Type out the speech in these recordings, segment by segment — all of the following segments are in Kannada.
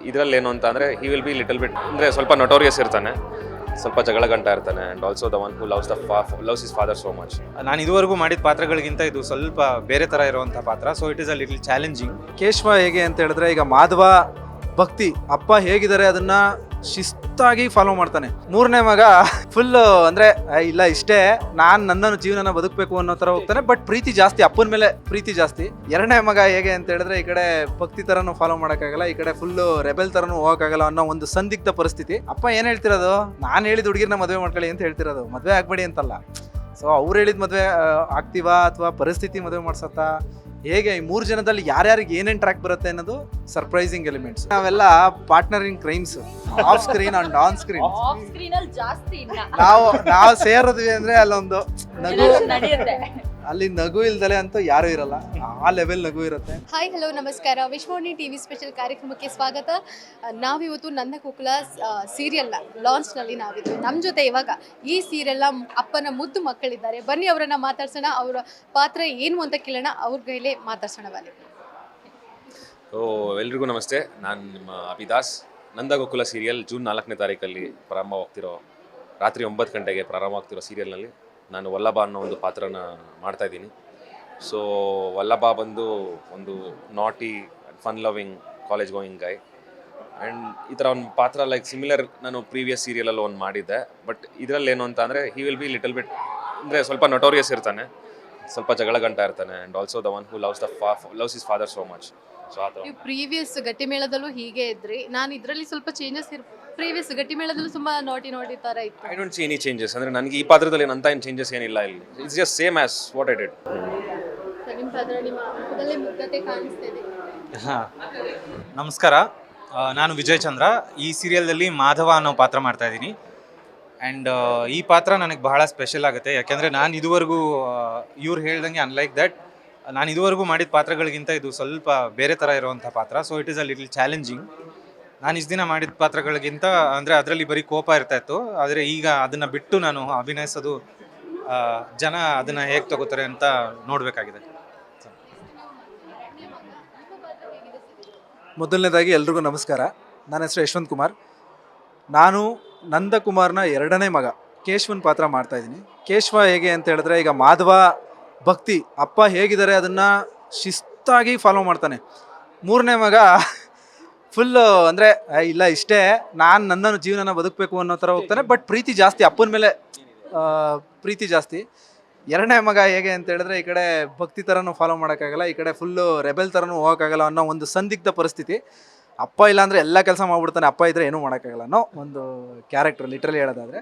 ಇದರಲ್ಲಿ ಏನು ಅಂತ ಅಂದರೆ he will be little bit ಅಂದರೆ ಸ್ವಲ್ಪ ನೊಟೋರಿಯಸ್ ಇರ್ತಾನೆ, ಸ್ವಲ್ಪ ಜಗಳ ಗಂಟ ಇರ್ತಾನೆ. And also the one who loves his father so much. ನಾನು ಇದುವರೆಗೂ ಮಾಡಿದ ಪಾತ್ರಗಳಿಗಿಂತ ಇದು ಸ್ವಲ್ಪ ಬೇರೆ ಥರ ಇರುವಂಥ ಪಾತ್ರ. So it is a little challenging. Keshava ಹೇಗೆ ಅಂತ ಹೇಳಿದ್ರೆ, ಈಗ ಮಾಧವ ಭಕ್ತಿ ಅಪ್ಪ ಹೇಗಿದ್ದಾರೆ ಅದನ್ನ ಶಿಸ್ತಾಗಿ ಫಾಲೋ ಮಾಡ್ತಾನೆ. ಮೂರನೇ ಮಗ ಫುಲ್ ಅಂದ್ರೆ ಇಲ್ಲ ಇಷ್ಟೇ, ನನ್ನನ್ನು ಜೀವನನ ಬದುಕಬೇಕು ಅನ್ನೋ ತರ ಹೋಗ್ತಾನೆ. ಬಟ್ ಪ್ರೀತಿ ಜಾಸ್ತಿ, ಅಪ್ಪನ ಮೇಲೆ ಪ್ರೀತಿ ಜಾಸ್ತಿ. ಎರಡನೇ ಮಗ ಹೇಗೆ ಅಂತ ಹೇಳಿದ್ರೆ, ಈ ಕಡೆ ಭಕ್ತಿ ತರನು ಫಾಲೋ ಮಾಡೋಕ್ಕಾಗಲ್ಲ, ಈ ಕಡೆ ಫುಲ್ ರೆಬೆಲ್ ತರನು ಹೋಗಕ್ಕಾಗಲ್ಲ ಅನ್ನೋ ಒಂದು ಸಂದಿಗ್ಧ ಪರಿಸ್ಥಿತಿ. ಅಪ್ಪ ಏನ್ ಹೇಳ್ತಿರೋದು, ನಾನು ಹೇಳಿದ ಹುಡುಗಿರ್ನ ಮದುವೆ ಮಾಡ್ಕೊಳ್ಳಿ ಅಂತ ಹೇಳ್ತಿರೋದು, ಮದುವೆ ಆಗ್ಬೇಡಿ ಅಂತಲ್ಲ. ಸೊ ಅವ್ರು ಹೇಳಿದ ಮದುವೆ ಆಗ್ತೀವಾ ಅಥವಾ ಪರಿಸ್ಥಿತಿ ಮದುವೆ ಮಾಡ್ಸತ್ತಾ, ಹೇಗೆ ಈ ಮೂರು ಜನದಲ್ಲಿ ಯಾರ್ಯಾರಿಗೆ ಏನೇನು ಟ್ರ್ಯಾಕ್ ಬರುತ್ತೆ ಅನ್ನೋದು ಸರ್ಪ್ರೈಸಿಂಗ್ ಎಲಿಮೆಂಟ್ಸ್. ನಾವೆಲ್ಲ partner in crimes, off screen and on screen. ನಾವು ಸೇರಿದ್ವಿ ಅಂದ್ರೆ ಅಲ್ಲೊಂದು ನಗು, ಅಲ್ಲಿ ನಗು ಇಲ್ದಲೆ ಅಂತೂ ಯಾರು ಇರಲ್ಲ, ಆ ಲೆವೆಲ್ ನಗು ಇರುತ್ತೆ. ಹಾಯ್ ಹಲೋ ನಮಸ್ಕಾರ, ವಿಶ್ವವಾಣಿ ಟಿವಿ ಸ್ಪೆಷಲ್ ಕಾರ್ಯಕ್ರಮಕ್ಕೆ ಸ್ವಾಗತ. ನಾವಿವತ್ತು ನಂದ ಗೋಕುಲ ಸೀರಿಯಲ್ನ ಲಾಂಚ್ನಲ್ಲಿ ನಾವಿದ್ವಿ. ನಮ್ಮ ಜೊತೆ ಇವಾಗ ಈ ಸೀರಿಯಲ್ನ ಅಪ್ಪನ ಮುದ್ದು ಮಕ್ಕಳಿದ್ದಾರೆ. ಬನ್ನಿ ಅವರನ್ನ ಮಾತಾಡ್ಸೋಣ, ಅವರ ಪಾತ್ರ ಏನು ಅಂತ ಕೇಳೋಣ, ಅವ್ರ ಕೈಲೇ ಮಾತಾಡ್ಸೋಣ ಬನ್ನಿ. ಎಲ್ರಿಗೂ ನಮಸ್ತೆ, ನಾನು ನಿಮ್ಮ ಅಭಿದಾಸ್. ನಂದ ಗೋಕುಲ ಸೀರಿಯಲ್ ಜೂನ್ 4ನೇ ತಾರೀಕಲ್ಲಿ ಪ್ರಾರಂಭವಾಗ್ತಿರೋ, ರಾತ್ರಿ 9 ಗಂಟೆಗೆ ಪ್ರಾರಂಭವಾಗ್ತಿರೋ ಸೀರಿಯಲ್ನಲ್ಲಿ ನಾನು ವಲ್ಲಭ ಅನ್ನೋ ಒಂದು ಪಾತ್ರನ ಮಾಡ್ತಾಯಿದ್ದೀನಿ. ಸೊ ವಲ್ಲಭ ಬಂದು ಒಂದು ನಾಟಿ fun loving college going Guy. And ಈ ಥರ ಒಂದು ಪಾತ್ರ ಲೈಕ್ ಸಿಮಿಲರ್ ನಾನು ಪ್ರೀವಿಯಸ್ ಸೀರಿಯಲಲ್ಲಿ ಒಂದು ಮಾಡಿದ್ದೆ. ಬಟ್ ಇದರಲ್ಲಿ ಏನು ಅಂತ ಅಂದರೆ he will be little bit ಅಂದರೆ ಸ್ವಲ್ಪ ನೊಟೋರಿಯಸ್ ಇರ್ತಾನೆ, ಸ್ವಲ್ಪ ಜಗಳ ಗಂಟ ಇರ್ತಾನೆ. And also the one who loves his father so much. So ಆ ಥರ. ನೀವು ಪ್ರೀವಿಯಸ್ ಗಟ್ಟಿಮೇಳದಲ್ಲೂ ಹೀಗೆ ಇದ್ರಿ, ನಾನು ಇದರಲ್ಲಿ ಸ್ವಲ್ಪ ಚೇಂಜಸ್ ಪ್ರೀವಿಯಸ್ ಗಟ್ಟಿಮೇಳದಲ್ಲೂ ತುಂಬಾ ನೋಟಿ ಥರ ಇತ್ತು. I don't see any changes. ಅಂದರೆ ನನಗೆ ಈ ಪಾತ್ರದಲ್ಲಿ ಅಂತ ಏನು ಚೇಂಜಸ್ ಏನಿಲ್ಲ ಇಲ್ಲಿ. It's just same as what I did. ನಿಮ್ಮ ಪಾತ್ರ ನಿಮ್ಮ ಮುಖದಲ್ಲೇ ಮುಗ್ಧತೆ ಕಾಣಿಸ್ತಿದೆ. ಹಾಂ, ನಮಸ್ಕಾರ. ನಾನು ವಿಜಯ್ ಚಂದ್ರ. ಈ ಸೀರಿಯಲ್ದಲ್ಲಿ ಮಾಧವ ಅನ್ನೋ ಪಾತ್ರ ಮಾಡ್ತಾ ಇದ್ದೀನಿ. ಆ್ಯಂಡ್ ಈ ಪಾತ್ರ ನನಗೆ ಬಹಳ ಸ್ಪೆಷಲ್ ಆಗುತ್ತೆ, ಯಾಕೆಂದರೆ ನಾನು ಇದುವರೆಗೂ ಇವ್ರು ಹೇಳ್ದಂಗೆ ಅನ್ಲೈಕ್ ದಟ್ ನಾನು ಇದುವರೆಗೂ ಮಾಡಿದ ಪಾತ್ರಗಳಿಗಿಂತ ಇದು ಸ್ವಲ್ಪ ಬೇರೆ ಥರ ಇರುವಂಥ ಪಾತ್ರ. So it is a little challenging. ನಾನು ಇಷ್ಟು ದಿನ ಮಾಡಿದ ಪಾತ್ರಗಳಿಗಿಂತ ಅಂದರೆ ಅದರಲ್ಲಿ ಬರೀ ಕೋಪ ಇರ್ತಾಯಿತ್ತು, ಆದರೆ ಈಗ ಅದನ್ನು ಬಿಟ್ಟು ನಾನು ಅಭಿನಯಿಸೋದು ಜನ ಅದನ್ನು ಹೇಗೆ ತಗೋತಾರೆ ಅಂತ ನೋಡಬೇಕಾಗಿದೆ. ಮೊದಲನೇದಾಗಿ ಎಲ್ರಿಗೂ ನಮಸ್ಕಾರ. ನನ್ನ ಹೆಸರು ಯಶವಂತ್ ಕುಮಾರ್. ನಾನು ನಂದಕುಮಾರ್ನ ಎರಡನೇ ಮಗ ಕೇಶವನ್ ಪಾತ್ರ ಮಾಡ್ತಾಯಿದ್ದೀನಿ. ಕೇಶವ ಹೇಗೆ ಅಂತ ಹೇಳಿದ್ರೆ, ಈಗ ಮಾಧವ ಭಕ್ತಿ ಅಪ್ಪ ಹೇಗಿದ್ದಾರೆ ಅದನ್ನು ಶಿಸ್ತಾಗಿ ಫಾಲೋ ಮಾಡ್ತಾನೆ. ಮೂರನೇ ಮಗ ಫುಲ್ಲು ಅಂದರೆ ಇಲ್ಲ ಇಷ್ಟೇ, ನನ್ನನ್ನು ಜೀವನನ ಬದುಕಬೇಕು ಅನ್ನೋ ಥರ ಹೋಗ್ತಾನೆ. ಬಟ್ ಪ್ರೀತಿ ಜಾಸ್ತಿ, ಅಪ್ಪನ ಮೇಲೆ ಪ್ರೀತಿ ಜಾಸ್ತಿ. ಎರಡನೇ ಮಗ ಹೇಗೆ ಅಂತ ಹೇಳಿದ್ರೆ, ಈ ಕಡೆ ಭಕ್ತಿ ಥರನೂ ಫಾಲೋ ಮಾಡೋಕ್ಕಾಗಲ್ಲ, ಈ ಕಡೆ ಫುಲ್ಲು ರೆಬೆಲ್ ಥರನೂ ಹೋಗೋಕ್ಕಾಗಲ್ಲ ಅನ್ನೋ ಒಂದು ಸಂದಿಗ್ಧ ಪರಿಸ್ಥಿತಿ. ಅಪ್ಪ ಇಲ್ಲ ಅಂದರೆ ಎಲ್ಲ ಕೆಲಸ ಮಾಡ್ಬಿಡ್ತಾನೆ, ಅಪ್ಪ ಇದ್ದರೆ ಏನೂ ಮಾಡೋಕ್ಕಾಗಲ್ಲ ಅನ್ನೋ ಒಂದು ಕ್ಯಾರೆಕ್ಟರ್ ಲಿಟ್ರಲಿ ಹೇಳೋದಾದರೆ.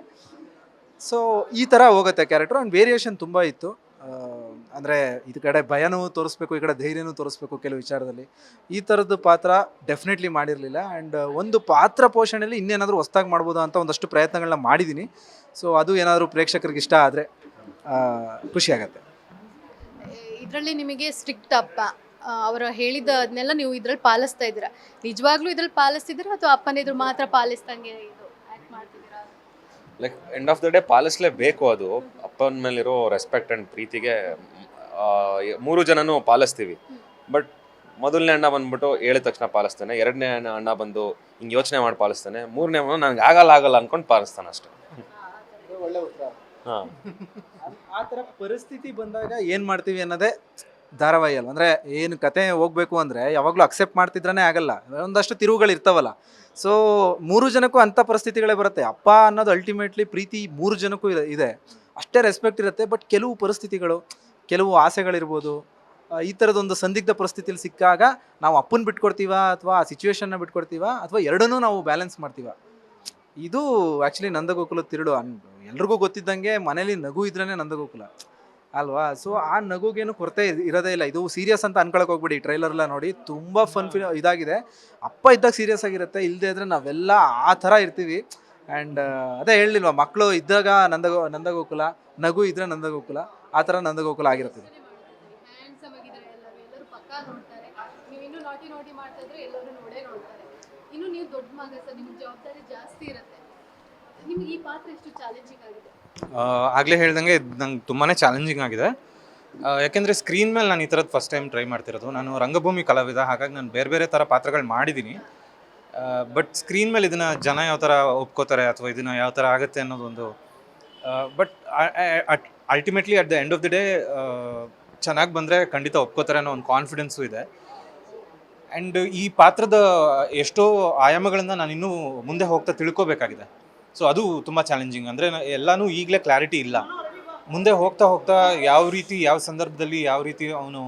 ಸೊ ಈ ಥರ ಹೋಗುತ್ತೆ ಕ್ಯಾರೆಕ್ಟರ್. ಆ್ಯಂಡ್ ವೇರಿಯೇಷನ್ ತುಂಬ ಇತ್ತು. ಅಂದರೆ ಇದು ಕಡೆ ಭಯನೂ ತೋರಿಸ್ಬೇಕು, ಈ ಕಡೆ ಧೈರ್ಯನೂ ತೋರಿಸ್ಬೇಕು ಕೆಲವು ವಿಚಾರದಲ್ಲಿ. ಈ ಥರದ್ದು ಪಾತ್ರ ಡೆಫಿನೆಟ್ಲಿ ಮಾಡಿರಲಿಲ್ಲ. ಆ್ಯಂಡ್ ಒಂದು ಪಾತ್ರ ಪೋಷಣೆಯಲ್ಲಿ ಇನ್ನೇನಾದರೂ ಹೊಸ್ದಾಗಿ ಮಾಡ್ಬೋದು ಅಂತ ಒಂದಷ್ಟು ಪ್ರಯತ್ನಗಳನ್ನ ಮಾಡಿದ್ದೀನಿ. ಸೊ ಅದು ಏನಾದರೂ ಪ್ರೇಕ್ಷಕರಿಗೆ ಇಷ್ಟ ಆದರೆ ಖುಷಿಯಾಗತ್ತೆ. ಇದರಲ್ಲಿ ನಿಮಗೆ ಸ್ಟ್ರಿಕ್ಟ್ ಅಪ್ಪ ಅವರು ಹೇಳಿದ್ದನ್ನೆಲ್ಲ ನೀವು ಇದ್ರಲ್ಲಿ ಪಾಲಿಸ್ತಾ ಇದ್ದೀರಾ? ನಿಜವಾಗ್ಲೂ ಇದ್ರಲ್ಲಿ ಪಾಲಿಸ್ತಿದ್ದೀರಾ ಅಥವಾ ಅಪ್ಪನ ಇದ್ರ ಮಾತ್ರ ಪಾಲಿಸ್ದಂಗೆ ಇದು ಆ್ಯಕ್ಟ್ ಮಾಡ್ತಿದ್ದೀರಾ? Like end of the day ಪಾಲಿಸಲೇಬೇಕು. ಅದು ಅಪ್ಪನ ಮೇಲಿರೋ ರೆಸ್ಪೆಕ್ಟ್ ಆ್ಯಂಡ್ ಪ್ರೀತಿಗೆ ಮೂರು ಜನನೂ ಪಾಲಿಸ್ತೀವಿ. ಬಟ್ ಮೊದಲನೇ ಅಣ್ಣ ಬಂದ್ಬಿಟ್ಟು ಹೇಳಿದ ತಕ್ಷಣ ಪಾಲಿಸ್ತಾನೆ, ಎರಡನೇ ಅಣ್ಣ ಬಂದು ಹಿಂಗೆ ಯೋಚನೆ ಮಾಡಿ ಪಾಲಿಸ್ತಾನೆ, ಮೂರನೇ ನನಗೆ ಆಗಲ್ಲ ಅಂದ್ಕೊಂಡು ಪಾಲಿಸ್ತಾನೆ ಅಷ್ಟೇ. ಒಳ್ಳೆ ಉತ್ತರ. ಹಾಂ, ಆ ಥರ ಪರಿಸ್ಥಿತಿ ಬಂದಾಗ ಏನು ಮಾಡ್ತೀವಿ ಅನ್ನೋದೇ ಧಾರಾವಾಹಿ ಅಲ್ಲ. ಅಂದರೆ ಏನು ಕತೆ ಹೋಗಬೇಕು ಅಂದರೆ ಯಾವಾಗಲೂ ಅಕ್ಸೆಪ್ಟ್ ಮಾಡ್ತಿದ್ರೇ ಆಗಲ್ಲ, ಒಂದಷ್ಟು ತಿರುವುಗಳು ಇರ್ತಾವಲ್ಲ. ಸೊ ಮೂರು ಜನಕ್ಕೂ ಅಂಥ ಪರಿಸ್ಥಿತಿಗಳೇ ಬರುತ್ತೆ. ಅಪ್ಪ ಅನ್ನೋದು ಅಲ್ಟಿಮೇಟ್ಲಿ ಪ್ರೀತಿ ಮೂರು ಜನಕ್ಕೂ ಇದೆ, ಅಷ್ಟೇ ರೆಸ್ಪೆಕ್ಟ್ ಇರುತ್ತೆ. ಬಟ್ ಕೆಲವು ಪರಿಸ್ಥಿತಿಗಳು, ಕೆಲವು ಆಸೆಗಳಿರ್ಬೋದು, ಈ ಥರದೊಂದು ಸಂದಿಗ್ಧ ಪರಿಸ್ಥಿತಿಯಲ್ಲಿ ಸಿಕ್ಕಾಗ ನಾವು ಅಪ್ಪನ ಬಿಟ್ಕೊಡ್ತೀವಾ ಅಥವಾ ಆ ಸಿಚುವೇಶನ್ನ ಬಿಟ್ಕೊಡ್ತೀವಾ ಅಥವಾ ಎರಡನ್ನೂ ನಾವು ಬ್ಯಾಲೆನ್ಸ್ ಮಾಡ್ತೀವ. ಇದು ಆ್ಯಕ್ಚುಲಿ ನಂದಗೋಕುಲ ತಿರುಳು. ಎಲ್ರಿಗೂ ಗೊತ್ತಿದ್ದಂಗೆ ಮನೇಲಿ ನಗು ಇದ್ರೇ ನಂದಗೋಕುಲ ಅಲ್ವಾ? ಸೊ ಆ ನಗುಗೇನು ಕೊರತೆ ಇರೋದೇ ಇಲ್ಲ. ಇದು ಸೀರಿಯಸ್ ಅಂತ ಅನ್ಕೊಳಕ್ಕೆ ಹೋಗ್ಬಿಡಿ. ಟ್ರೈಲರ್ಲ್ಲ ನೋಡಿ, ತುಂಬ ಫನ್ ಇದಾಗಿದೆ. ಅಪ್ಪ ಇದ್ದಾಗ ಸೀರಿಯಸ್ ಆಗಿರುತ್ತೆ, ಇಲ್ಲದೆ ಇದ್ರೆ ನಾವೆಲ್ಲ ಆ ಥರ ಇರ್ತೀವಿ. ಆ್ಯಂಡ್ ಅದೇ ಹೇಳಿಲ್ವ, ಮಕ್ಕಳು ಇದ್ದಾಗ ನಂದಗೋಕುಲ, ನಗು ಇದ್ರೆ ನಂದಗೋಕುಲ, ಆ ಥರ ನಂದಗೋಕುಲ ಆಗಿರುತ್ತೆ. ಇನ್ನು ನೀವು ದೊಡ್ಡ ಮಗ ಸರ್, ನಿಮ್ಗೆ ಜವಾಬ್ದಾರಿ ಜಾಸ್ತಿ ಇರುತ್ತೆ. ನಿಮ್ಗೆ ಈ ಪಾತ್ರ ಎಷ್ಟು ಚಾಲೆಂಜಿಂಗ್ ಆಗಿದೆ? ಆಗಲೇ ಹೇಳ್ದಂಗೆ ನಂಗೆ ತುಂಬಾ ಚಾಲೆಂಜಿಂಗ್ ಆಗಿದೆ. ಯಾಕೆಂದರೆ ಸ್ಕ್ರೀನ್ ಮೇಲೆ ನಾನು ಈ ಥರದ್ದು ಫಸ್ಟ್ ಟೈಮ್ ಟ್ರೈ ಮಾಡ್ತಿರೋದು. ನಾನು ರಂಗಭೂಮಿ ಕಲಾವಿದ, ಹಾಗಾಗಿ ನಾನು ಬೇರೆ ಬೇರೆ ಥರ ಪಾತ್ರಗಳು ಮಾಡಿದ್ದೀನಿ. ಬಟ್ ಸ್ಕ್ರೀನ್ ಮೇಲೆ ಇದನ್ನು ಜನ ಯಾವ ಥರ ಒಪ್ಕೋತಾರೆ ಅಥವಾ ಇದನ್ನು ಯಾವ ಥರ ಆಗುತ್ತೆ ಅನ್ನೋದೊಂದು but ultimately at the end of the day ಚೆನ್ನಾಗಿ ಬಂದರೆ ಖಂಡಿತ ಒಪ್ಕೋತಾರೆ ಅನ್ನೋ ಒಂದು ಕಾನ್ಫಿಡೆನ್ಸು ಇದೆ. ಆ್ಯಂಡ್ ಈ ಪಾತ್ರದ ಎಷ್ಟೋ ಆಯಾಮಗಳನ್ನು ನಾನು ಇನ್ನೂ ಮುಂದೆ ಹೋಗ್ತಾ ತಿಳ್ಕೊಬೇಕಾಗಿದೆ. ಸೊ ಅದು ತುಂಬ ಚಾಲೆಂಜಿಂಗ್. ಅಂದರೆ ಎಲ್ಲನೂ ಈಗಲೇ ಕ್ಲಾರಿಟಿ ಇಲ್ಲ. ಮುಂದೆ ಹೋಗ್ತಾ ಹೋಗ್ತಾ ಯಾವ ರೀತಿ ಯಾವ ಸಂದರ್ಭದಲ್ಲಿ ಯಾವ ರೀತಿ ಅವನು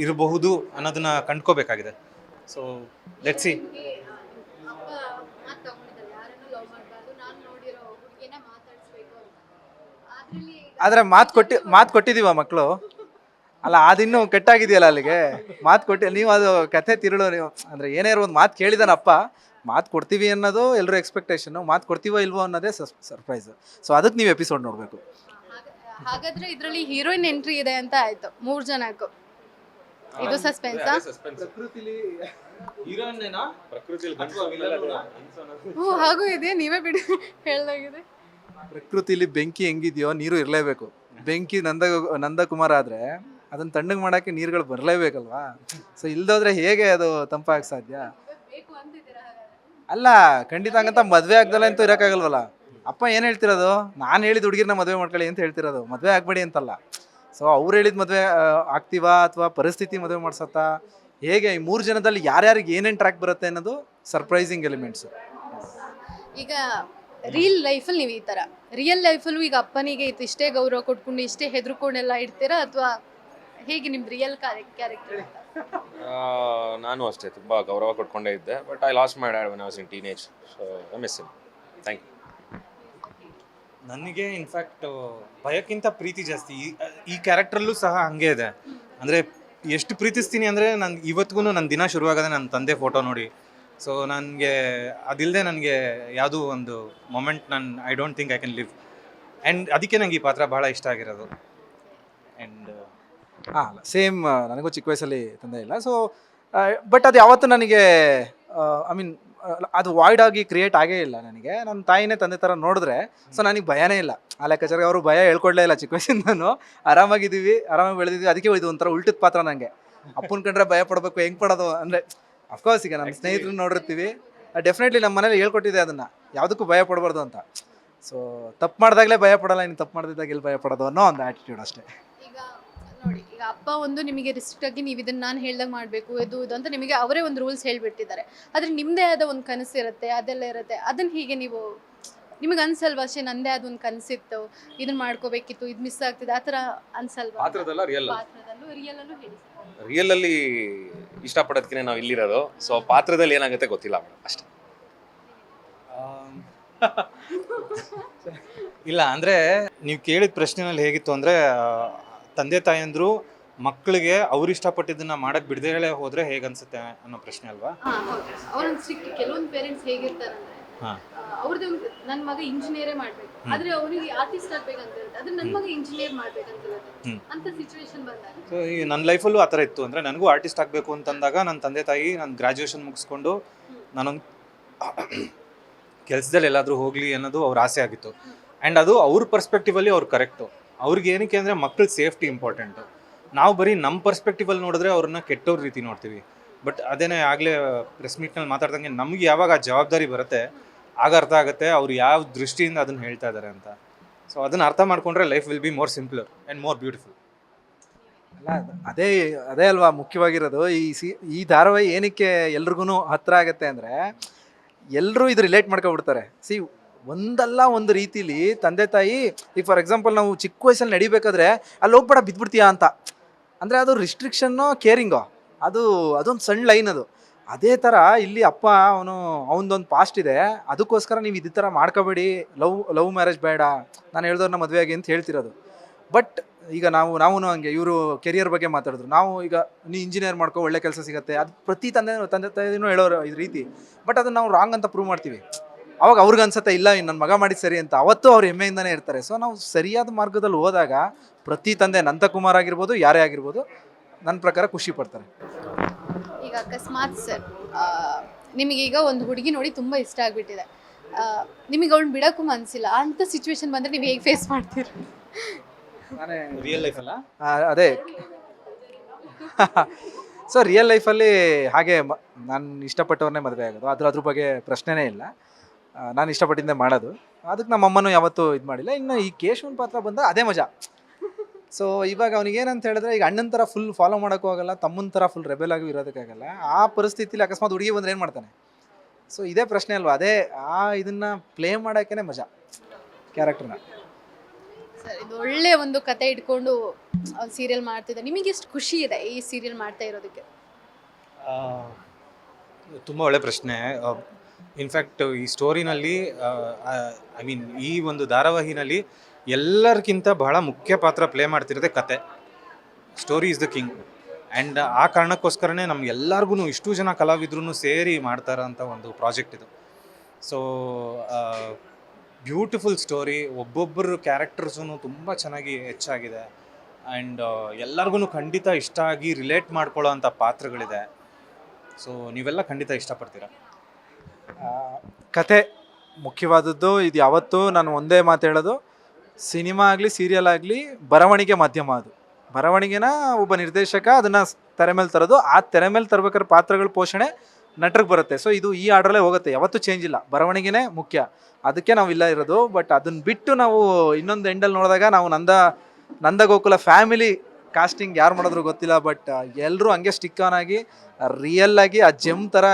ಇರಬಹುದು ಅನ್ನೋದನ್ನ ಕಂಡ್ಕೋಬೇಕಾಗಿದೆ. So let's see. ಆದರೆ ಮಾತು ಕೊಟ್ಟಿದ್ದೀವ ಮಕ್ಕಳು ಅಲ್ಲ, ಅದಿನ್ನೂ ಕೆಟ್ಟಾಗಿದೆಯಲ್ಲ ಅಲ್ಲಿಗೆ. ಮಾತು ಕೊಟ್ಟು ನೀವು ಅದು ಕಥೆ ತಿರುಳು ನೀವು ಅಂದರೆ ಏನೇ ಒಂದು ಮಾತು ಕೇಳಿದಾನಪ್ಪ, ಮಾತು ಕೊಡ್ತೀವಿ ಅನ್ನೋದು ಎಲ್ಲರೂ ಎಕ್ಸ್ಪೆಕ್ಟೇಷನ್ನು, ಮಾತು ಕೊಡ್ತೀವೋ ಇಲ್ವೋ ಅನ್ನೋದೇ ಸರ್ಪ್ರೈಸ್. ಸೊ ಅದಕ್ಕೆ ನೀವು ಎಪಿಸೋಡ್ ನೋಡಬೇಕು. ಹಾಗಾದ್ರೆ ಇದರಲ್ಲಿ ಹೀರೋಯಿನ್ ಎಂಟ್ರಿ ಇದೆ ಅಂತ ಆಯ್ತು 3 ಜನಕ್ಕೂ. ಇದು ಸಸ್ಪೆನ್ಸ್. ಹಾಗೂ ಇದೆ, ನೀವೇ ಬಿಡಿ ಹೇಳ್ದಾಗಿದೆ. ಪ್ರಕೃತಿಲಿ ಬೆಂಕಿ ಹೆಂಗಿದೆಯೋ ನೀರು ಇರಲೇಬೇಕು. ಬೆಂಕಿ ನಂದಕುಮಾರ್ ಆದರೆ ಅದನ್ನು ತಣ್ಣಗೆ ಮಾಡೋಕ್ಕೆ ನೀರುಗಳು ಬರಲೇಬೇಕಲ್ವಾ? ಸೊ ಇಲ್ದೋದ್ರೆ ಹೇಗೆ ಅದು ತಂಪಾಗಕ್ಕೆ ಸಾಧ್ಯ? ಅಲ್ಲ, ಖಂಡಿತ ಹಂಗಂತ ಮದುವೆ ಆಗ್ದಲ್ಲ ಅಂತೂ ಇರೋಕ್ಕಾಗಲ್ವಲ್ಲ. ಅಪ್ಪ ಏನು ಹೇಳ್ತಿರೋದು? ನಾನು ಹೇಳಿದ ಹುಡುಗಿರನ್ನ ಮದುವೆ ಮಾಡ್ಕೊಳ್ಳಿ ಅಂತ ಹೇಳ್ತಿರೋದು, ಮದುವೆ ಆಗಬೇಡಿ ಅಂತಲ್ಲ. ಸೊ ಅವ್ರು ಹೇಳಿದ ಮದುವೆ ಆಗ್ತೀವಾ ಅಥವಾ ಪರಿಸ್ಥಿತಿ ಮದುವೆ ಮಾಡ್ಸತ್ತಾ, ಹೇಗೆ ಈ 3 ಜನದಲ್ಲಿ ಯಾರ್ಯಾರಿಗೆ ಏನೇನು ಟ್ರ್ಯಾಕ್ ಬರುತ್ತೆ ಅನ್ನೋದು ಸರ್ಪ್ರೈಸಿಂಗ್ ಎಲಿಮೆಂಟ್ಸು. ಈಗ ಲೈಫಲ್ಲಿ ನೀವು ಈ ಥರ ರಿಯಲ್ ಲೈಫಲ್ಲೂ ಈಗ ಅಪ್ಪನಿಗೆ ಇಷ್ಟೇ ಗೌರವ ಕೊಟ್ಕೊಂಡು ಇಷ್ಟೇ ಹೆದರ್ಕೊಂಡೆಲ್ಲ ಇಡ್ತೀರಾ ಅಥವಾ ಹೇಗೆ ನಿಮ್ಮ ರಿಯಲ್ ಕ್ಯಾರೆಕ್ಟರ್? ನಾನು ಅಷ್ಟೇ ತುಂಬ ಗೌರವ ಕೊಟ್ಕೊಂಡೇ ಇದ್ದೆ. But I lost my dad when I was in teenage. So I miss him. Thank you. ನನಗೆ ಇನ್ಫ್ಯಾಕ್ಟ್ ಭಯಕ್ಕಿಂತ ಪ್ರೀತಿ ಜಾಸ್ತಿ. ಈ ಕ್ಯಾರೆಕ್ಟ್ರಲ್ಲೂ ಸಹ ಹಂಗೆ ಇದೆ. ಅಂದರೆ ಎಷ್ಟು ಪ್ರೀತಿಸ್ತೀನಿ ಅಂದರೆ ನಾನು ಇವತ್ತಿಗೂ ನನ್ನ ದಿನ ಶುರುವಾಗದೆ ನನ್ನ ತಂದೆ ಫೋಟೋ ನೋಡಿ. ಸೊ ನನಗೆ ಅದಿಲ್ಲದೆ ನನಗೆ ಯಾವುದೂ ಒಂದು moment I don't think I can live. And ಅದಕ್ಕೆ ನಂಗೆ ಈ ಪಾತ್ರ ಭಾಳ ಇಷ್ಟ ಆಗಿರೋದು. ಆ್ಯಂಡ್ ಸೇಮ್, ನನಗೂ ಚಿಕ್ಕ ವಯಸ್ಸಲ್ಲಿ ತಂದೆ ಇಲ್ಲ. ಸೊ ಬಟ್ ಅದು ಯಾವತ್ತೂ ನನಗೆ ಐ ಮೀನ್ ಅದು ವಾಯ್ಡ್ ಆಗಿ ಕ್ರಿಯೇಟ್ ಆಗೇ ಇಲ್ಲ ನನಗೆ. ನನ್ನ ತಾಯಿನೇ ತಂದೆ ಥರ ನೋಡಿದ್ರೆ ಸೊ ನನಗೆ ಭಯನೇ ಇಲ್ಲ. ಆ ಲೆಕ್ಕಾಚಾರ ಅವರು ಭಯ ಹೇಳ್ಕೊಡ್ಲೇ ಇಲ್ಲ. ಚಿಕ್ಕ ವಯಸ್ಸಿಂದನೂ ಆರಾಮಾಗಿದ್ದೀವಿ, ಆರಾಮಾಗಿ ಬೆಳೆದಿದ್ವಿ. ಅದಕ್ಕೆ ಇದು ಒಂಥರ ಉಲ್ಟದ ಪಾತ್ರ ನನಗೆ. ಅಪ್ಪನ ಕಂಡ್ರೆ ಭಯ ಪಡಬೇಕು, ಹೆಂಗೆ ಪಡೋದು ಅಂದರೆ ಅಫ್ಕೋರ್ಸ್ ಈಗ ನಮ್ಮ ಸ್ನೇಹಿತರು ನೋಡಿರ್ತೀವಿ, ಡೆಫಿನೆಟ್ಲಿ ನಮ್ಮ ಮನೇಲಿ ಹೇಳ್ಕೊಟ್ಟಿದೆ ಅದನ್ನು, ಯಾವುದಕ್ಕೂ ಭಯ ಪಡಬಾರ್ದು ಅಂತ. ಸೊ ತಪ್ಪು ಮಾಡಿದಾಗಲೇ ಭಯ ಪಡೋಲ್ಲ, ಇನ್ನು ತಪ್ಪು ಮಾಡಿದಾಗ ಎಲ್ಲಿ ಭಯ ಪಡೋದು ಅನ್ನೋ ಒಂದು ಆ್ಯಟಿಟ್ಯೂಡ್ ಅಷ್ಟೇ. ಈಗ ನೋಡಿ, ಈಗ ಅಪ್ಪ ಒಂದು ನಿಮಗೆ ರಿಸ್ಟ್ರಿಕ್ಟ್ ಆಗಿ ನೀವು ಇದನ್ನು ನಾನು ಹೇಳ್ದಾಗ ಮಾಡಬೇಕು ಇದು ಅಂತ ನಿಮಗೆ ಅವರೇ ಒಂದು ರೂಲ್ಸ್ ಹೇಳಿಬಿಟ್ಟಿದ್ದಾರೆ. ಆದರೆ ನಿಮ್ಮದೇ ಆದ ಒಂದು ಕನಸು ಇರುತ್ತೆ, ಅದೆಲ್ಲ ಇರುತ್ತೆ. ಅದನ್ನು ಹೀಗೆ ನೀವು ನಿಮಗೆ ಅನ್ಸಲ್ವಾ? ಅಷ್ಟೇ ನಂದೇ ಆದ ಒಂದು ಕನಸಿತ್ತು, ಇದನ್ನ ಮಾಡ್ಕೋಬೇಕಿತ್ತು, ಇದು ಮಿಸ್ ಆಗ್ತಿದೆ, ಆ ಥರ ಅನ್ಸಲ್ವಾ? ಪಾತ್ರದಲ್ಲ ಪಾತ್ರದಲ್ಲೂ ರಿಯಲಲ್ಲೂ ಹೇಳಿ. ರಿಯಲಲ್ಲಿ ಇಷ್ಟಪಡೋದಕ್ಕೆ ನಾವು ಇಲ್ಲಿರೋದು. ಸೊ ಪಾತ್ರದಲ್ಲಿ ಏನಾಗುತ್ತೆ ಗೊತ್ತಿಲ್ಲ ಮೇಡಮ್, ಅಷ್ಟೇ. ಇಲ್ಲ, ಅಂದರೆ ನೀವು ಕೇಳಿದ ಪ್ರಶ್ನೆನಲ್ಲಿ ಹೇಗಿತ್ತು ಅಂದರೆ ತಂದೆ ತಾಯಂದ್ರು ಮಕ್ಕಳಿಗೆ ಅವ್ರು ಇಷ್ಟಪಟ್ಟಿದ್ದನ್ನ ಮಾಡಕ್ಕೆ ಬಿಡದೇ ಹೋದರೆ ಹೇಗನ್ಸುತ್ತೆ ಅನ್ನೋ ಪ್ರಶ್ನೆ ಅಲ್ವಾ? ಅವ್ರೊಂದು ಸ್ಟ್ರಿಕ್ಟ್. ಕೆಲವೊಂದು ಪೇರೆಂಟ್ಸ್ ಹೇಗಿರ್ತಾರಂದ್ರೆ ಅವ್ರದ್ದು ನನ್ನ ಮಗ ಇಂಜಿನಿಯರೇ ಮಾಡ್ಬೇಕು, ಆದ್ರೆ ಅವನಿಗೆ ಆರ್ಟಿಸ್ಟ್ ಆಗ್ಬೇಕಂತ ಇರುತ್ತೆ, ಆದ್ರೆ ನನ್ನ ಮಗ ಇಂಜಿನಿಯರ್ ಮಾಡ್ಬೇಕಂತ ಇರುತ್ತೆ. ಅಂತ ಸಿಚುವೇಶನ್ ಬಂದಾಗ ಸೊ ಈ ನನ್ನ ಲೈಫಲ್ಲೂ ಆ ಥರ ಇತ್ತು. ಅಂದರೆ ನನಗೂ ಆರ್ಟಿಸ್ಟ್ ಆಗಬೇಕು ಅಂತಂದಾಗ ನನ್ನ ತಂದೆ ತಾಯಿ ನಾನು ಗ್ರ್ಯಾಜುಯೇಷನ್ ಮುಗಿಸ್ಕೊಂಡು ನಾನೊಂದು ಕೆಲಸದಲ್ಲಿ ಎಲ್ಲಾದರೂ ಹೋಗಲಿ ಅನ್ನೋದು ಅವ್ರ ಆಸೆ ಆಗಿತ್ತು. ಆ್ಯಂಡ್ ಅದು ಅವ್ರ ಪರ್ಸ್ಪೆಕ್ಟಿವಲ್ಲಿ ಅವ್ರು ಕರೆಕ್ಟು. ಅವ್ರಿಗೆ ಏನಕ್ಕೆ ಅಂದರೆ ಮಕ್ಕಳ ಸೇಫ್ಟಿ ಇಂಪಾರ್ಟೆಂಟು. ನಾವು ಬರೀ ನಮ್ಮ ಪರ್ಸ್ಪೆಕ್ಟಿವಲ್ಲಿ ನೋಡಿದ್ರೆ ಅವ್ರನ್ನ ಕೆಟ್ಟವ್ರ ರೀತಿ ನೋಡ್ತೀವಿ. ಬಟ್ ಅದೇನೇ ಆಗಲೇ ಪ್ರೆಸ್ ಮೀಟ್ನಲ್ಲಿ ಮಾತಾಡ್ದಂಗೆ ನಮ್ಗೆ ಯಾವಾಗ ಆ ಜವಾಬ್ದಾರಿ ಬರುತ್ತೆ ಆಗ ಅರ್ಥ ಆಗುತ್ತೆ ಅವ್ರು ಯಾವ ದೃಷ್ಟಿಯಿಂದ ಅದನ್ನು ಹೇಳ್ತಾ ಇದ್ದಾರೆ ಅಂತ. ಸೊ ಅದನ್ನು ಅರ್ಥ ಮಾಡ್ಕೊಂಡ್ರೆ life will be more simpler and more beautiful. ಅಲ್ಲ, ಅದೇ ಅಲ್ವಾ ಮುಖ್ಯವಾಗಿರೋದು. ಈ ಧಾರಾವಾಹಿ ಏನಕ್ಕೆ ಎಲ್ರಿಗೂ ಹತ್ತಿರ ಆಗುತ್ತೆ ಅಂದರೆ ಎಲ್ಲರೂ ಇದು ರಿಲೇಟ್ ಮಾಡ್ಕೊಬಿಡ್ತಾರೆ. ಒಂದಲ್ಲ ಒಂದು ರೀತಿಲಿ ತಂದೆ ತಾಯಿ, ಈಗ ಫಾರ್ ಎಕ್ಸಾಂಪಲ್ ನಾವು ಚಿಕ್ಕ ವಯಸ್ಸಲ್ಲಿ ನಡಿಬೇಕಾದ್ರೆ ಅಲ್ಲಿ ಹೋಗ್ಬೇಡ ಬಿದ್ದುಬಿಡ್ತೀಯಾ ಅಂತ ಅಂದರೆ ಅದು ರಿಸ್ಟ್ರಿಕ್ಷನ್ನು, ಕೇರಿಂಗು, ಅದೊಂದು ಸಣ್ಣ ಲೈನ್ ಅದು. ಅದೇ ಥರ ಇಲ್ಲಿ ಅಪ್ಪ ಅವನದೊಂದು ಪಾಸ್ಟ್ ಇದೆ, ಅದಕ್ಕೋಸ್ಕರ ನೀವು ಇದೇ ಥರ ಮಾಡ್ಕೋಬೇಡಿ, ಲವ್ ಮ್ಯಾರೇಜ್ ಬೇಡ, ನಾನು ಹೇಳ್ದವ್ರನ್ನ ಮದುವೆ ಆಗಿ ಅಂತ ಹೇಳ್ತಿರೋದು. ಬಟ್ ಈಗ ನಾವು ಹಂಗೆ ಇವರು ಕೆರಿಯರ್ ಬಗ್ಗೆ ಮಾತಾಡಿದ್ರು. ನಾವು ಈಗ ನೀ ಇಂಜಿನಿಯರ್ ಮಾಡ್ಕೊ, ಒಳ್ಳೆ ಕೆಲಸ ಸಿಗುತ್ತೆ, ಅದು ಪ್ರತಿ ತಂದೆ ತಾಯಿನೂ ಹೇಳೋರು ಇದು ರೀತಿ. ಬಟ್ ಅದನ್ನು ನಾವು ರಾಂಗ್ ಅಂತ ಪ್ರೂವ್ ಮಾಡ್ತೀವಿ. ಅವಾಗ ಅವ್ರಿಗೆ ಅನ್ಸುತ್ತೆ ಇಲ್ಲ ನನ್ನ ಮಗ ಮಾಡಿದ್ದು ಸರಿ ಅಂತ. ಅವತ್ತು ಅವ್ರು ಹೆಮ್ಮೆಯಿಂದನೇ ಇರ್ತಾರೆ. ಸೊ ನಾವು ಸರಿಯಾದ ಮಾರ್ಗದಲ್ಲಿ ಹೋದಾಗ ಪ್ರತಿ ತಂದೆ, ನಂದಕುಮಾರ್ ಆಗಿರ್ಬೋದು, ಯಾರೇ ಆಗಿರ್ಬೋದು, ನನ್ನ ಪ್ರಕಾರ ಖುಷಿ ಪಡ್ತಾರೆ. ಈಗ ಅಕಸ್ಮಾತ್ ಸರ್ ನಿಮಗೀಗ ಒಂದು ಹುಡುಗಿ ನೋಡಿ ತುಂಬ ಇಷ್ಟ ಆಗಿಬಿಟ್ಟಿದೆ, ನಿಮಗೆ ಅವಳು ಬಿಡೋಕ್ಕೂ ಮನಸ್ಸಿಲ್ಲ, ಅಂಥ ಸಿಚುವೇಶನ್ ಬಂದರೆ ನೀವು ಹೇಗೆ ಫೇಸ್ ಮಾಡ್ತೀರಿ? ನಾನೇ ರಿಯಲ್ ಲೈಫಲ್ಲ ಅದೇ ಸೊ ರಿಯಲ್ ಲೈಫಲ್ಲಿ ಹಾಗೆ ನಾನು ಇಷ್ಟಪಟ್ಟವ್ರನ್ನೇ ಮದುವೆ ಆಗೋದು, ಅದ್ರ ಬಗ್ಗೆ ಪ್ರಶ್ನೆನೇ ಇಲ್ಲ. ನಾನು ಇಷ್ಟಪಟ್ಟಿದ್ದೆ ಮಾಡೋದು, ಅದಕ್ಕೆ ನಮ್ಮ ಅಮ್ಮನೂ ಯಾವತ್ತೂ ಇದು ಮಾಡಿಲ್ಲ. ಇನ್ನು ಈ ಕೇಶವನ್ ಪಾತ್ರ ಬಂದ ಅದೇ ಮಜಾ. ಸೊ ಇವಾಗ ಅವ್ನಿಗೆ ಏನಂತ ಹೇಳಿದ್ರೆ, ಈಗ ಅಣ್ಣನ ಥರ ಫುಲ್ ಫಾಲೋ ಮಾಡೋಕ್ಕೂ ಆಗಲ್ಲ, ತಮ್ಮನ ಥರ ಫುಲ್ ರೆಬೆಲ್ ಆಗಿ ಇರೋದಕ್ಕಾಗಲ್ಲ. ಆ ಪರಿಸ್ಥಿತಿಲಿ ಅಕಸ್ಮಾತ್ ಹುಡುಗಿ ಬಂದ್ರೆ ಏನು ಮಾಡ್ತಾನೆ? ಸೊ ಇದೇ ಪ್ರಶ್ನೆ ಅಲ್ವಾ, ಅದೇ ಇದನ್ನು ಪ್ಲೇ ಮಾಡೋಕ್ಕೇ ಮಜಾ ಕ್ಯಾರೆಕ್ಟರ್ನ. ಸರ್ ಇದು ಒಳ್ಳೆ ಒಂದು ಕತೆ ಇಟ್ಕೊಂಡು ಸೀರಿಯಲ್ ಮಾಡ್ತಿದ್ದೆ. ನಿಮಗೆ ಎಷ್ಟು ಖುಷಿ ಇದೆ ಈ ಸೀರಿಯಲ್ ಮಾಡ್ತಾ ಇರೋದಕ್ಕೆ? ತುಂಬ ಒಳ್ಳೆ ಪ್ರಶ್ನೆ. ಇನ್ಫ್ಯಾಕ್ಟ್ ಈ ಸ್ಟೋರಿನಲ್ಲಿ ಐ ಮೀನ್ ಈ ಒಂದು ಧಾರಾವಾಹಿನಲ್ಲಿ ಎಲ್ಲರಿಗಿಂತ ಬಹಳ ಮುಖ್ಯ ಪಾತ್ರ ಪ್ಲೇ ಮಾಡ್ತಿರೋದೆ ಕತೆ. Story is the king. And ಆ ಕಾರಣಕ್ಕೋಸ್ಕರನೇ ನಮ್ಗೆಲ್ಲರಿಗೂ ಇಷ್ಟು ಜನ ಕಲಾವಿದ್ರು ಸೇರಿ ಮಾಡ್ತಾರಂಥ ಒಂದು ಪ್ರಾಜೆಕ್ಟ್ ಇದು. ಸೊ ಬ್ಯೂಟಿಫುಲ್ ಸ್ಟೋರಿ, ಒಬ್ಬೊಬ್ಬರು ಕ್ಯಾರೆಕ್ಟರ್ಸೂ ತುಂಬ ಚೆನ್ನಾಗಿ ಹೆಚ್ಚಾಗಿದೆ. ಆ್ಯಂಡ್ ಎಲ್ಲರಿಗೂ ಖಂಡಿತ ಇಷ್ಟ ಆಗಿ ರಿಲೇಟ್ ಮಾಡ್ಕೊಳ್ಳೋ ಅಂಥ ಪಾತ್ರಗಳಿದೆ. ಸೊ ನೀವೆಲ್ಲ ಖಂಡಿತ ಇಷ್ಟಪಡ್ತೀರಾ. ಕತೆ ಮುಖ್ಯವಾದದ್ದು. ಇದು ಯಾವತ್ತೂ ನಾನು ಒಂದೇ ಮಾತು ಹೇಳೋದು, ಸಿನಿಮಾ ಆಗಲಿ ಸೀರಿಯಲ್ ಆಗಲಿ ಬರವಣಿಗೆ ಮಾಧ್ಯಮ. ಅದು ಬರವಣಿಗೆನ ಒಬ್ಬ ನಿರ್ದೇಶಕ ಅದನ್ನು ತೆರೆ ಮೇಲೆ ತರೋದು, ಆ ತೆರೆ ಮೇಲೆ ತರಬೇಕಾದ್ರೆ ಪಾತ್ರಗಳ ಪೋಷಣೆ ನಟರಿಗೆ ಬರುತ್ತೆ. ಸೊ ಇದು ಈ ಆರ್ಡ್ರಲ್ಲೇ ಹೋಗುತ್ತೆ, ಯಾವತ್ತೂ ಚೇಂಜ್ ಇಲ್ಲ. ಬರವಣಿಗೆನೇ ಮುಖ್ಯ, ಅದಕ್ಕೆ ನಾವು ಇಲ್ಲ ಇರೋದು. ಬಟ್ ಅದನ್ನು ಬಿಟ್ಟು ನಾವು ಇನ್ನೊಂದು ಎಂಡಲ್ಲಿ ನೋಡಿದಾಗ ನಾವು ನಂದಗೋಕುಲ ಫ್ಯಾಮಿಲಿ ಕಾಸ್ಟಿಂಗ್ ಯಾರು ಮಾಡಿದ್ರು ಗೊತ್ತಿಲ್ಲ, ಬಟ್ ಎಲ್ಲರೂ ಹಂಗೆ ಸ್ಟಿಕ್ ಆನ್ ಆಗಿ ರಿಯಲ್ ಆಗಿ ಆ ಜೆಮ್ ಥರ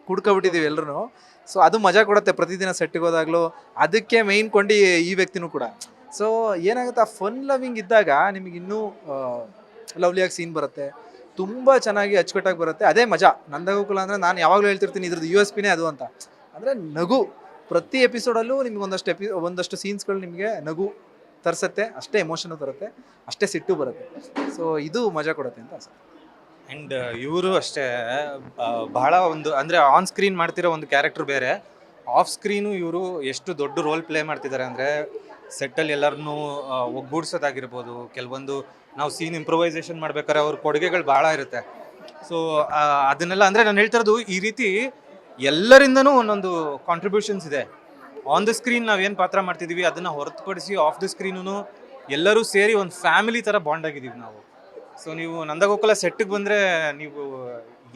ಕುಡ್ಕೊಬಿಟ್ಟಿದ್ದೀವಿ ಎಲ್ಲರೂ. ಸೊ ಅದು ಮಜಾ ಕೊಡುತ್ತೆ ಪ್ರತಿದಿನ ಸೆಟ್ಟಿಗೆ ಹೋದಾಗಲೂ. ಅದಕ್ಕೆ ಮೇಯ್ನ್ ಕೊಂಡು ಈ ವ್ಯಕ್ತಿನೂ ಕೂಡ. ಸೊ ಏನಾಗುತ್ತೆ, ಆ ಫನ್ ಲವಿಂಗ್ ಇದ್ದಾಗ ನಿಮಗೆ ಇನ್ನೂ ಲವ್ಲಿಯಾಗಿ ಸೀನ್ ಬರುತ್ತೆ, ತುಂಬ ಚೆನ್ನಾಗಿ ಅಚ್ಚುಕಟ್ಟಾಗಿ ಬರುತ್ತೆ. ಅದೇ ಮಜಾ. ನಂದಗೋಕುಲ ಅಂದರೆ ನಾನು ಯಾವಾಗಲೂ ಹೇಳ್ತಿರ್ತೀನಿ, ಇದ್ರದ್ದು USPನೇ ಅದು ಅಂತ. ಅಂದರೆ ನಗು, ಪ್ರತಿ ಎಪಿಸೋಡಲ್ಲೂ ನಿಮ್ಗೆ ಒಂದಷ್ಟು ಸೀನ್ಸ್ಗಳು ನಿಮಗೆ ನಗು ತರಿಸುತ್ತೆ, ಅಷ್ಟೇ ಎಮೋಷನು ತರುತ್ತೆ, ಅಷ್ಟೇ ಸಿಟ್ಟು ಬರುತ್ತೆ. ಸೊ ಇದು ಮಜಾ ಕೊಡುತ್ತೆ ಅಂತ ಅನ್ಸುತ್ತೆ. ಆ್ಯಂಡ್ ಇವರು ಅಷ್ಟೇ ಬಹಳ ಒಂದು ಅಂದರೆ ಆನ್ ಸ್ಕ್ರೀನ್ ಮಾಡ್ತಿರೋ ಒಂದು ಕ್ಯಾರೆಕ್ಟರ್ ಬೇರೆ, ಆಫ್ ಸ್ಕ್ರೀನು ಇವರು ಎಷ್ಟು ದೊಡ್ಡ ರೋಲ್ ಪ್ಲೇ ಮಾಡ್ತಿದ್ದಾರೆ ಅಂದರೆ ಸೆಟ್ಟಲ್ಲಿ ಎಲ್ಲರನ್ನೂ ಒಗ್ಗೂಡ್ಸೋದಾಗಿರ್ಬೋದು, ಕೆಲವೊಂದು ನಾವು ಸೀನ್ ಇಂಪ್ರೊವೈಸೇಷನ್ ಮಾಡ್ಬೇಕಾದ್ರೆ ಅವ್ರ ಕೊಡುಗೆಗಳು ಭಾಳ ಇರುತ್ತೆ. ಸೊ ಅದನ್ನೆಲ್ಲ ಅಂದರೆ ನಾನು ಹೇಳ್ತಿರೋದು, ಈ ರೀತಿ ಎಲ್ಲರಿಂದನೂ ಒಂದೊಂದು ಕಾಂಟ್ರಿಬ್ಯೂಷನ್ಸ್ ಇದೆ. ಆನ್ ದ ಸ್ಕ್ರೀನ್ ನಾವೇನು ಪಾತ್ರ ಮಾಡ್ತಿದ್ದೀವಿ ಅದನ್ನು ಹೊರತುಪಡಿಸಿ ಆಫ್ ದ ಸ್ಕ್ರೀನು ಎಲ್ಲರೂ ಸೇರಿ ಒಂದು ಫ್ಯಾಮಿಲಿ ಥರ ಬಾಂಡ್ ಆಗಿದ್ದೀವಿ ನಾವು. ಸೊ ನೀವು ನಂದಗೋಕುಲ ಸೆಟ್ಟಿಗೆ ಬಂದರೆ ನೀವು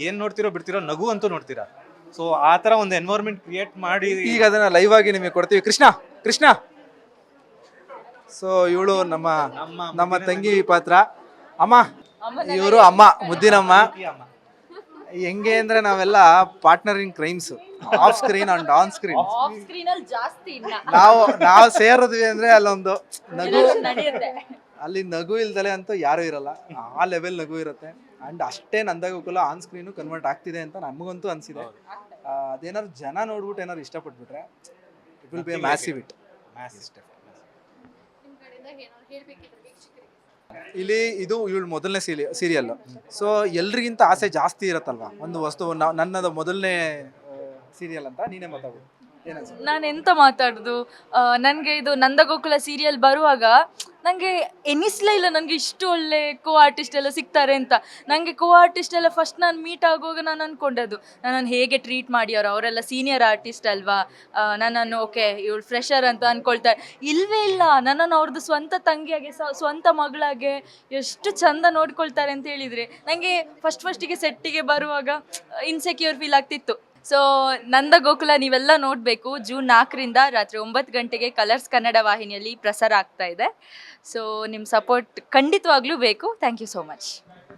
ಏನು ನೋಡ್ತಿರೋ ಬಿಡ್ತಿರೋ ನಗು ಅಂತೂ ನೋಡ್ತೀರಾ. ಸೊ ಆ ಥರ ಒಂದು ಎನ್ವೈರ್ಮೆಂಟ್ ಕ್ರಿಯೇಟ್ ಮಾಡಿ ಈಗ ಅದನ್ನು ಲೈವ್ ಆಗಿ ನಿಮಗೆ ಕೊಡ್ತೀವಿ. ಕೃಷ್ಣ ಸೊ ಇವಳು ನಮ್ಮ ತಂಗಿ ಪಾತ್ರ ಅಮ್ಮ, ಇವರು ಅಮ್ಮ, ಮುದ್ದಿನಮ್ಮ. ಹೆಂಗೆ ಅಂದ್ರೆ ನಾವೆಲ್ಲ partner in crimes, off screen and on screen. ನಾವು ಸೇರಿದ್ವಿ ಅಂದ್ರೆ ಅಲ್ಲೊಂದು ನಗು, ಅಲ್ಲಿ ನಗು ಇಲ್ದಲೆ ಅಂತೂ ಯಾರು ಇರಲ್ಲ, ಆ ಲೆವೆಲ್ ನಗು ಇರುತ್ತೆ. ಅಂಡ್ ಅಷ್ಟೇ ನಂದಗೋಕುಲ ಆನ್ ಸ್ಕ್ರೀನು ಕನ್ವರ್ಟ್ ಆಗ್ತಿದೆ ಅಂತ ನಮಗಂತೂ ಅನ್ಸಿದೆ. ಅದೇನಾದ್ರು ಜನ ನೋಡ್ಬಿಟ್ಟು ಏನಾದ್ರು ಇಷ್ಟಪಟ್ಬಿಟ್ರೆ it will be a massive hit. ಇಲ್ಲಿ ಇದು ಇವಳು ಮೊದಲನೇ ಸೀರಿಯಲ್. ಸೊ ಎಲ್ರಿಗಿಂತ ಆಸೆ ಜಾಸ್ತಿ ಇರತ್ತಲ್ವಾ ಒಂದು ವಸ್ತು. ನನ್ನದು ಮೊದಲನೇ ಸೀರಿಯಲ್ ಅಂತ ನೀನೇ ಮಾತಾಡೋದು. ನಾನು ಎಂತ ಮಾತಾಡೋದು, ನನಗೆ ಇದು ನಂದಗೋಕುಲ ಸೀರಿಯಲ್ ಬರುವಾಗ ನನಗೆ ಎನಿಸ್ಲೇ ಇಲ್ಲ ನನಗೆ ಇಷ್ಟು ಒಳ್ಳೆ ಕೋ ಆರ್ಟಿಸ್ಟ್ ಎಲ್ಲ ಸಿಗ್ತಾರೆ ಅಂತ. ನನಗೆ ಕೋ ಆರ್ಟಿಸ್ಟ್ ಎಲ್ಲ ಫಸ್ಟ್ ನಾನು ಮೀಟ್ ಆಗುವಾಗ ನಾನು ಅಂದ್ಕೊಂಡದ್ದು ನನ್ನನ್ನು ಹೇಗೆ ಟ್ರೀಟ್ ಮಾಡಿಯವರು, ಅವರೆಲ್ಲ ಸೀನಿಯರ್ ಆರ್ಟಿಸ್ಟ್ ಅಲ್ವಾ, ನನ್ನನ್ನು ಓಕೆ ಇವಳು ಫ್ರೆಶರ್ ಅಂತ ಅಂದ್ಕೊಳ್ತಾರೆ. ಇಲ್ಲವೇ ಇಲ್ಲ, ನನ್ನನ್ನು ಅವ್ರದ್ದು ಸ್ವಂತ ತಂಗಿಯಾಗೆ ಸ್ವಂತ ಮಗಳಾಗೆ ಎಷ್ಟು ಚಂದ ನೋಡ್ಕೊಳ್ತಾರೆ ಅಂತ ಹೇಳಿದರೆ ನನಗೆ ಫಸ್ಟಿಗೆ ಸೆಟ್ಟಿಗೆ ಬರುವಾಗ ಇನ್ಸೆಕ್ಯೂರ್ ಫೀಲ್ ಆಗ್ತಿತ್ತು. ಸೊ ನಂದಗೋಕುಲ ನೀವೆಲ್ಲ ನೋಡಬೇಕು. ಜೂನ್ 4ರಿಂದ ರಾತ್ರಿ 9 ಗಂಟೆಗೆ ಕಲರ್ಸ್ ಕನ್ನಡ ವಾಹಿನಿಯಲ್ಲಿ ಪ್ರಸಾರ ಆಗ್ತಾ ಇದೆ. ಸೊ ನಿಮ್ಮ ಸಪೋರ್ಟ್ ಖಂಡಿತವಾಗ್ಲೂ ಬೇಕು. Thank you so much.